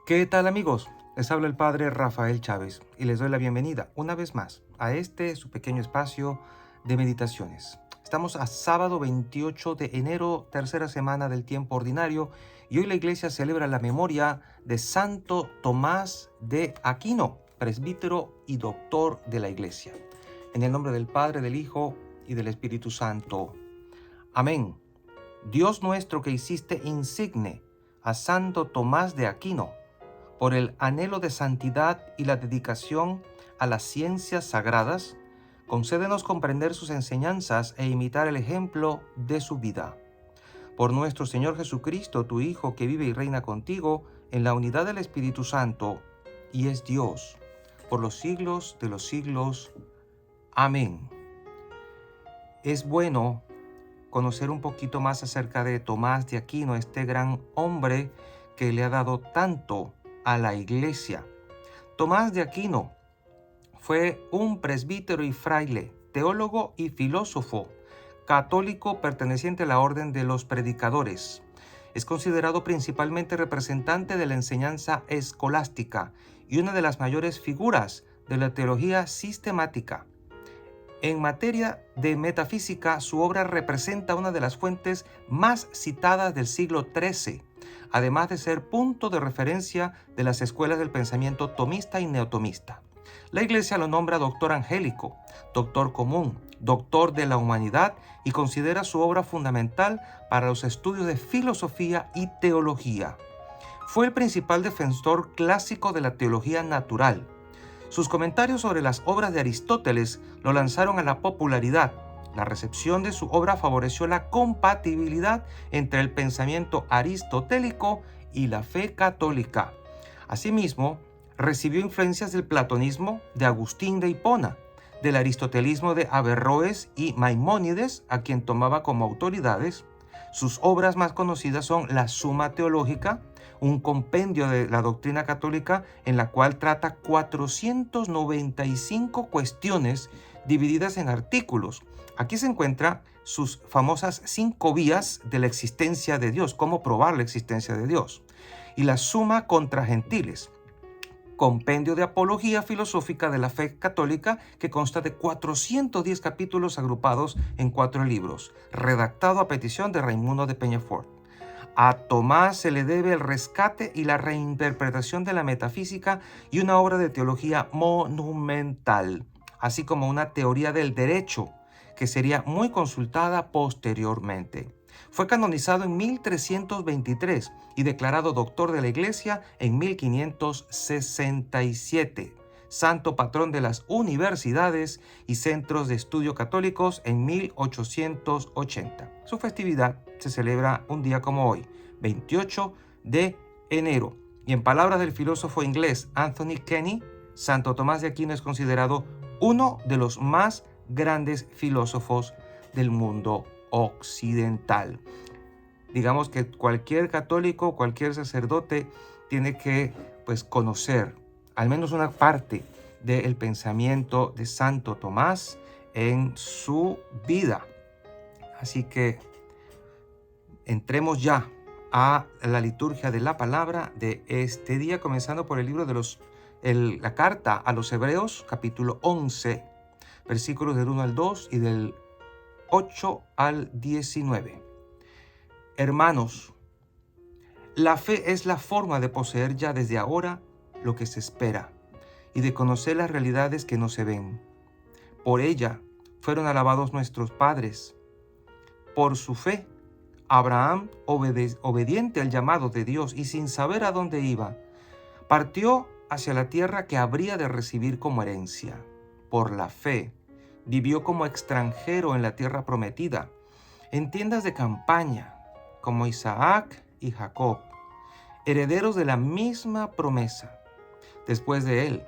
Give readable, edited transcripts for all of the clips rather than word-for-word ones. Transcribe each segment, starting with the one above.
¿Qué tal, amigos? Les habla el padre Rafael Chávez y les doy la bienvenida una vez más a su pequeño espacio de meditaciones. Estamos a sábado 28 de enero, tercera semana del tiempo ordinario, y hoy la iglesia celebra la memoria de Santo Tomás de Aquino, presbítero y doctor de la iglesia. En el nombre del Padre, del Hijo y del Espíritu Santo. Amén. Dios nuestro, que hiciste insigne a Santo Tomás de Aquino por el anhelo de santidad y la dedicación a las ciencias sagradas, concédenos comprender sus enseñanzas e imitar el ejemplo de su vida. Por nuestro Señor Jesucristo, tu Hijo, que vive y reina contigo en la unidad del Espíritu Santo, y es Dios, por los siglos de los siglos. Amén. Es bueno conocer un poquito más acerca de Tomás de Aquino, este gran hombre que le ha dado tanto a la iglesia. Tomás de Aquino fue un presbítero y fraile, teólogo y filósofo católico perteneciente a la Orden de los Predicadores. Es considerado principalmente representante de la enseñanza escolástica y una de las mayores figuras de la teología sistemática. En materia de metafísica, su obra representa una de las fuentes más citadas del siglo XIII, además de ser punto de referencia de las escuelas del pensamiento tomista y neotomista. La Iglesia lo nombra doctor angélico, doctor común, doctor de la humanidad, y considera su obra fundamental para los estudios de filosofía y teología. Fue el principal defensor clásico de la teología natural. Sus comentarios sobre las obras de Aristóteles lo lanzaron a la popularidad. La recepción de su obra favoreció la compatibilidad entre el pensamiento aristotélico y la fe católica. Asimismo, recibió influencias del platonismo de Agustín de Hipona, del aristotelismo de Averroes y Maimónides, a quien tomaba como autoridades. Sus obras más conocidas son la Suma Teológica, un compendio de la doctrina católica en la cual trata 495 cuestiones divididas en artículos. Aquí se encuentran sus famosas 5 vías de la existencia de Dios, cómo probar la existencia de Dios. Y la Suma contra Gentiles, compendio de apología filosófica de la fe católica que consta de 410 capítulos agrupados en 4 libros, redactado a petición de Raimundo de Peñafort. A Tomás se le debe el rescate y la reinterpretación de la metafísica y una obra de teología monumental, así como una teoría del derecho que sería muy consultada posteriormente. Fue canonizado en 1323 y declarado doctor de la Iglesia en 1567, santo patrón de las universidades y centros de estudio católicos en 1880. Su festividad se celebra un día como hoy, 28 de enero. Y en palabras del filósofo inglés Anthony Kenny, Santo Tomás de Aquino es considerado uno de los más grandes filósofos del mundo occidental. Digamos que cualquier católico, cualquier sacerdote tiene que conocer al menos una parte del pensamiento de Santo Tomás en su vida. Así que entremos ya a la liturgia de la palabra de este día, comenzando por el libro de la carta a los Hebreos, capítulo 11, versículos del 1 al 2 y del 8 al 19. Hermanos, la fe es la forma de poseer ya desde ahora lo que se espera y de conocer las realidades que no se ven. Por ella fueron alabados nuestros padres. Por su fe, Abraham, obediente al llamado de Dios y sin saber a dónde iba, partió hacia la tierra que habría de recibir como herencia. Por la fe, vivió como extranjero en la tierra prometida, en tiendas de campaña, como Isaac y Jacob, herederos de la misma promesa, después de él,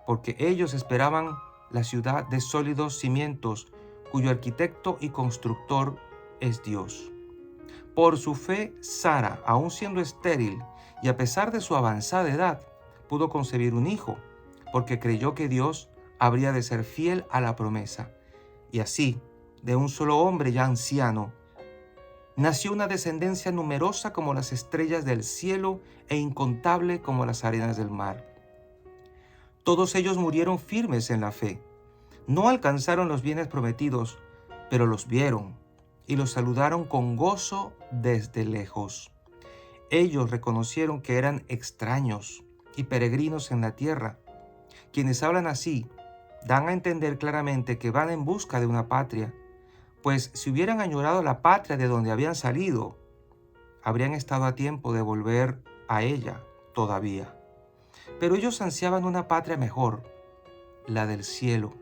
porque ellos esperaban la ciudad de sólidos cimientos, cuyo arquitecto y constructor es Dios. Por su fe, Sara, aun siendo estéril y a pesar de su avanzada edad, pudo concebir un hijo, porque creyó que Dios habría de ser fiel a la promesa. Y así, de un solo hombre ya anciano, nació una descendencia numerosa como las estrellas del cielo e incontable como las arenas del mar. Todos ellos murieron firmes en la fe. No alcanzaron los bienes prometidos, pero los vieron y los saludaron con gozo desde lejos. Ellos reconocieron que eran extraños y peregrinos en la tierra. Quienes hablan así dan a entender claramente que van en busca de una patria, pues si hubieran añorado la patria de donde habían salido, habrían estado a tiempo de volver a ella todavía. Pero ellos ansiaban una patria mejor, la del cielo.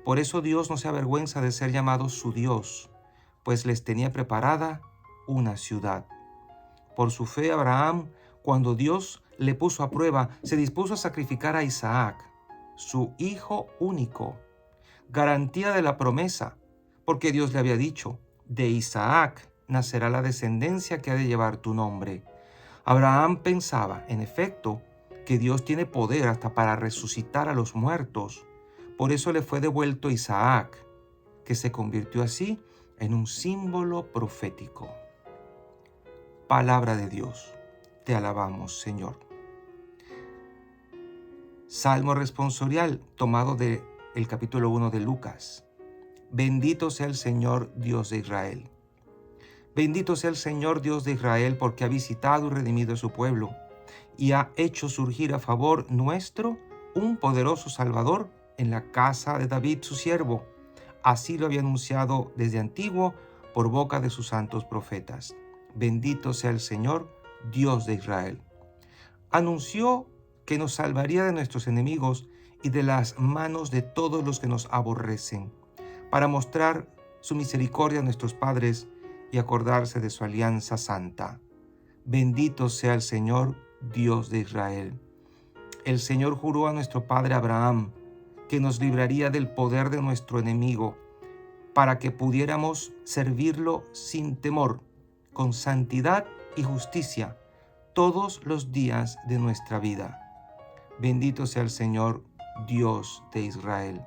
Por eso Dios no se avergüenza de ser llamado su Dios, pues les tenía preparada una ciudad. Por su fe, Abraham, cuando Dios le puso a prueba, se dispuso a sacrificar a Isaac, su hijo único, garantía de la promesa, porque Dios le había dicho, de Isaac nacerá la descendencia que ha de llevar tu nombre. Abraham pensaba, en efecto, que Dios tiene poder hasta para resucitar a los muertos. Por eso le fue devuelto Isaac, que se convirtió así en un símbolo profético. Palabra de Dios. Te alabamos, Señor. Salmo responsorial tomado del capítulo 1 de Lucas. Bendito sea el Señor Dios de Israel. Bendito sea el Señor Dios de Israel, porque ha visitado y redimido a su pueblo, y ha hecho surgir a favor nuestro un poderoso Salvador en la casa de David su siervo. Así lo había anunciado desde antiguo por boca de sus santos profetas. Bendito sea el Señor Dios de Israel. Anunció que nos salvaría de nuestros enemigos y de las manos de todos los que nos aborrecen, para mostrar su misericordia a nuestros padres y acordarse de su alianza santa. Bendito sea el Señor, Dios de Israel. El Señor juró a nuestro padre Abraham que nos libraría del poder de nuestro enemigo, para que pudiéramos servirlo sin temor, con santidad y justicia, todos los días de nuestra vida. Bendito sea el Señor, Dios de Israel.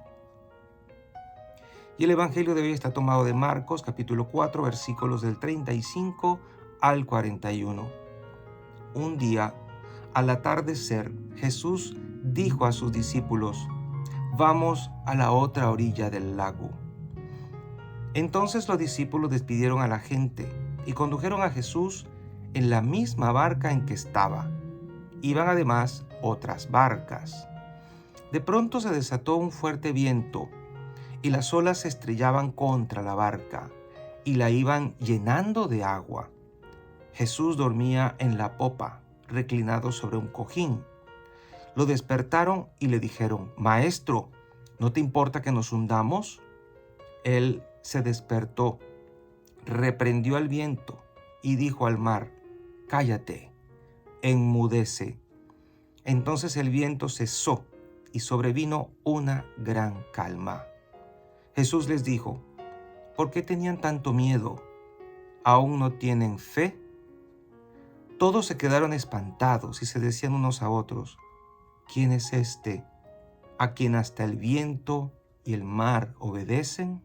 Y el Evangelio de hoy está tomado de Marcos, capítulo 4, versículos del 35 al 41. Un día, al atardecer, Jesús dijo a sus discípulos, «Vamos a la otra orilla del lago». Entonces los discípulos despidieron a la gente y condujeron a Jesús en la misma barca en que estaba. Iban además otras barcas. De pronto se desató un fuerte viento y las olas se estrellaban contra la barca y la iban llenando de agua. Jesús dormía en la popa, reclinado sobre un cojín. Lo despertaron y le dijeron, «Maestro, ¿no te importa que nos hundamos?». Él se despertó, reprendió al viento y dijo al mar, «Cállate, enmudece». Entonces el viento cesó y sobrevino una gran calma. Jesús les dijo, «¿Por qué tenían tanto miedo? ¿Aún no tienen fe?». Todos se quedaron espantados y se decían unos a otros, «¿Quién es este, a quien hasta el viento y el mar obedecen?».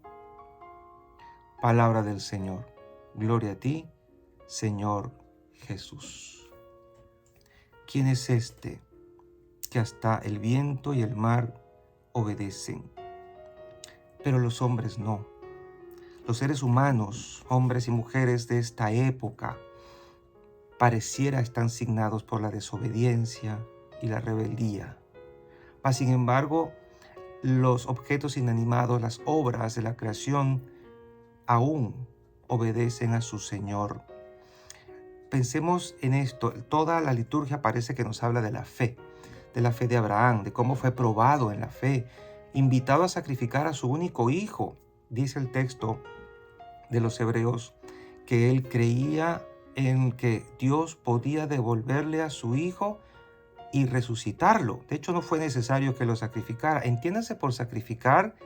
Palabra del Señor. Gloria a ti, Señor Jesús. ¿Quién es este que hasta el viento y el mar obedecen? Pero los hombres no. Los seres humanos, hombres y mujeres de esta época, pareciera están signados por la desobediencia y la rebeldía. Mas, sin embargo, los objetos inanimados, las obras de la creación, aún obedecen a su Señor. Pensemos en esto. Toda la liturgia parece que nos habla de la fe de Abraham, de cómo fue probado en la fe, invitado a sacrificar a su único hijo. Dice el texto de los Hebreos que él creía en que Dios podía devolverle a su hijo y resucitarlo. De hecho, no fue necesario que lo sacrificara. Entiéndase por sacrificar,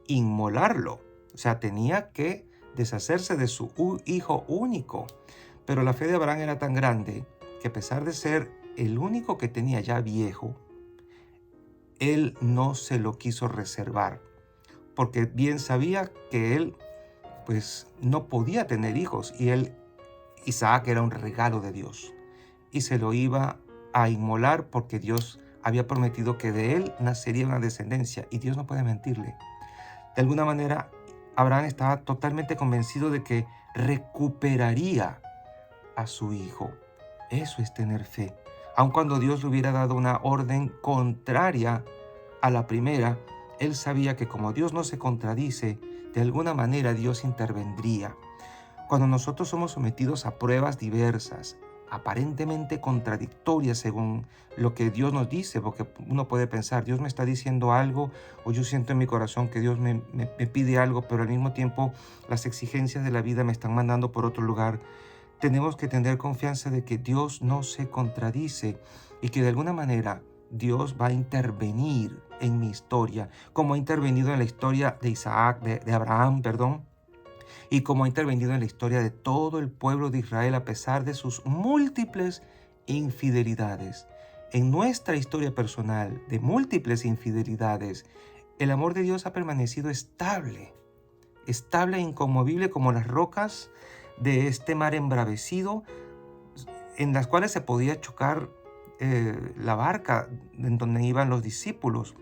inmolarlo. O sea, tenía que deshacerse de su hijo único. Pero la fe de Abraham era tan grande que, a pesar de ser el único que tenía ya viejo, él no se lo quiso reservar, porque bien sabía que él pues no podía tener hijos y Isaac era un regalo de Dios y se lo iba a inmolar porque Dios había prometido que de él nacería una descendencia y Dios no puede mentirle. De alguna manera, Abraham estaba totalmente convencido de que recuperaría a su hijo. Eso es tener fe. Aun cuando Dios le hubiera dado una orden contraria a la primera, él sabía que como Dios no se contradice, de alguna manera Dios intervendría. Cuando nosotros somos sometidos a pruebas diversas, aparentemente contradictorias según lo que Dios nos dice, porque uno puede pensar, Dios me está diciendo algo, o yo siento en mi corazón que Dios me pide algo, pero al mismo tiempo las exigencias de la vida me están mandando por otro lugar. Tenemos que tener confianza de que Dios no se contradice y que de alguna manera Dios va a intervenir en mi historia, como ha intervenido en la historia de Isaac, de Abraham, perdón, y como ha intervenido en la historia de todo el pueblo de Israel a pesar de sus múltiples infidelidades. En nuestra historia personal de múltiples infidelidades, el amor de Dios ha permanecido estable e inconmovible como las rocas de este mar embravecido, en las cuales se podía chocar la barca en donde iban los discípulos.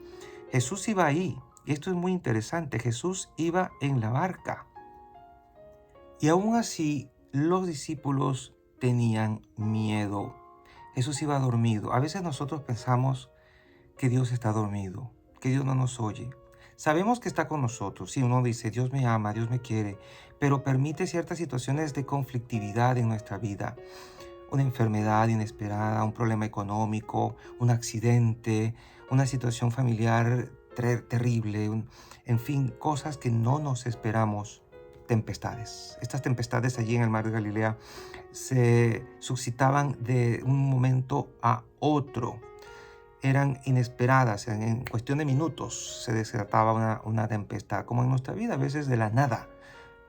Jesús iba ahí, y esto es muy interesante, Jesús iba en la barca. Y aún así, los discípulos tenían miedo. Jesús iba dormido. A veces nosotros pensamos que Dios está dormido, que Dios no nos oye. Sabemos que está con nosotros. Si uno dice, Dios me ama, Dios me quiere, pero permite ciertas situaciones de conflictividad en nuestra vida. Una enfermedad inesperada, un problema económico, un accidente, una situación familiar terrible, en fin, cosas que no nos esperamos. Tempestades. Estas tempestades allí en el mar de Galilea se suscitaban de un momento a otro. Eran inesperadas, en cuestión de minutos se desataba una tempestad, como en nuestra vida, a veces de la nada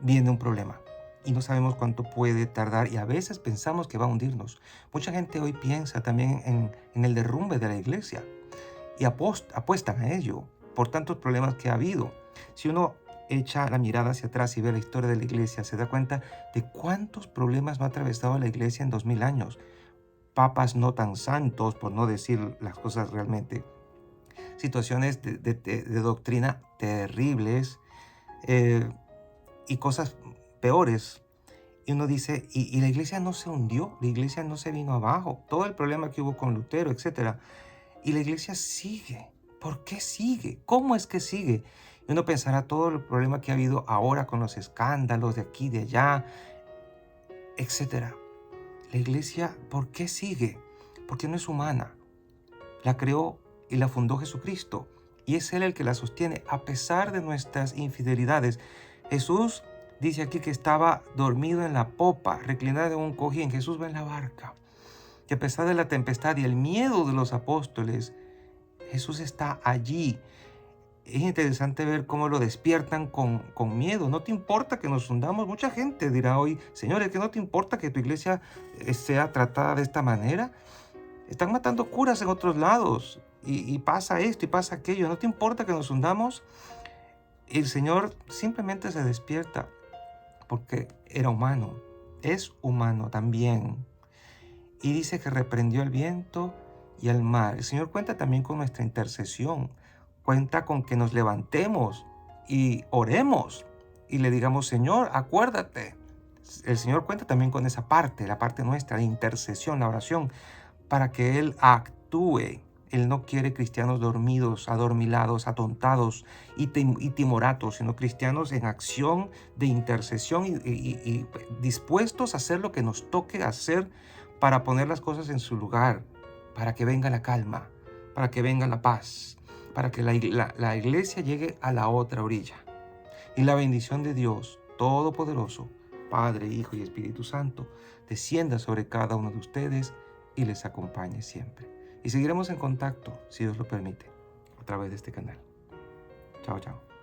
viene un problema y no sabemos cuánto puede tardar y a veces pensamos que va a hundirnos. Mucha gente hoy piensa también en el derrumbe de la iglesia y apuestan a ello por tantos problemas que ha habido. Si uno echa la mirada hacia atrás y ve la historia de la iglesia, se da cuenta de cuántos problemas no ha atravesado la iglesia en 2000 años. Papas no tan santos, por no decir las cosas realmente. Situaciones de doctrina terribles y cosas peores. Y uno dice, y la iglesia no se hundió, la iglesia no se vino abajo. Todo el problema que hubo con Lutero, etc. Y la iglesia sigue. ¿Por qué sigue? ¿Cómo es que sigue? Y uno pensará todo el problema que ha habido ahora con los escándalos de aquí, de allá, etc. La iglesia, ¿por qué sigue? Porque no es humana. La creó y la fundó Jesucristo. Y es Él el que la sostiene a pesar de nuestras infidelidades. Jesús dice aquí que estaba dormido en la popa, reclinado en un cojín. Jesús va en la barca. Y a pesar de la tempestad y el miedo de los apóstoles, Jesús está allí. Es interesante ver cómo lo despiertan con miedo. No te importa que nos hundamos. Mucha gente dirá hoy, señores, que no te importa que tu iglesia sea tratada de esta manera. Están matando curas en otros lados y pasa esto y pasa aquello. No te importa que nos hundamos. El Señor simplemente se despierta porque era humano. Es humano también. Y dice que reprendió el viento y el mar. El Señor cuenta también con nuestra intercesión. Cuenta con que nos levantemos y oremos y le digamos, Señor, acuérdate. El Señor cuenta también con esa parte, la parte nuestra, la intercesión, la oración, para que Él actúe. Él no quiere cristianos dormidos, adormilados, atontados y timoratos, sino cristianos en acción de intercesión y dispuestos a hacer lo que nos toque hacer para poner las cosas en su lugar, para que venga la calma, para que venga la paz, para que la iglesia llegue a la otra orilla. Y la bendición de Dios Todopoderoso, Padre, Hijo y Espíritu Santo, descienda sobre cada uno de ustedes y les acompañe siempre. Y seguiremos en contacto, si Dios lo permite, a través de este canal. Chao, chao.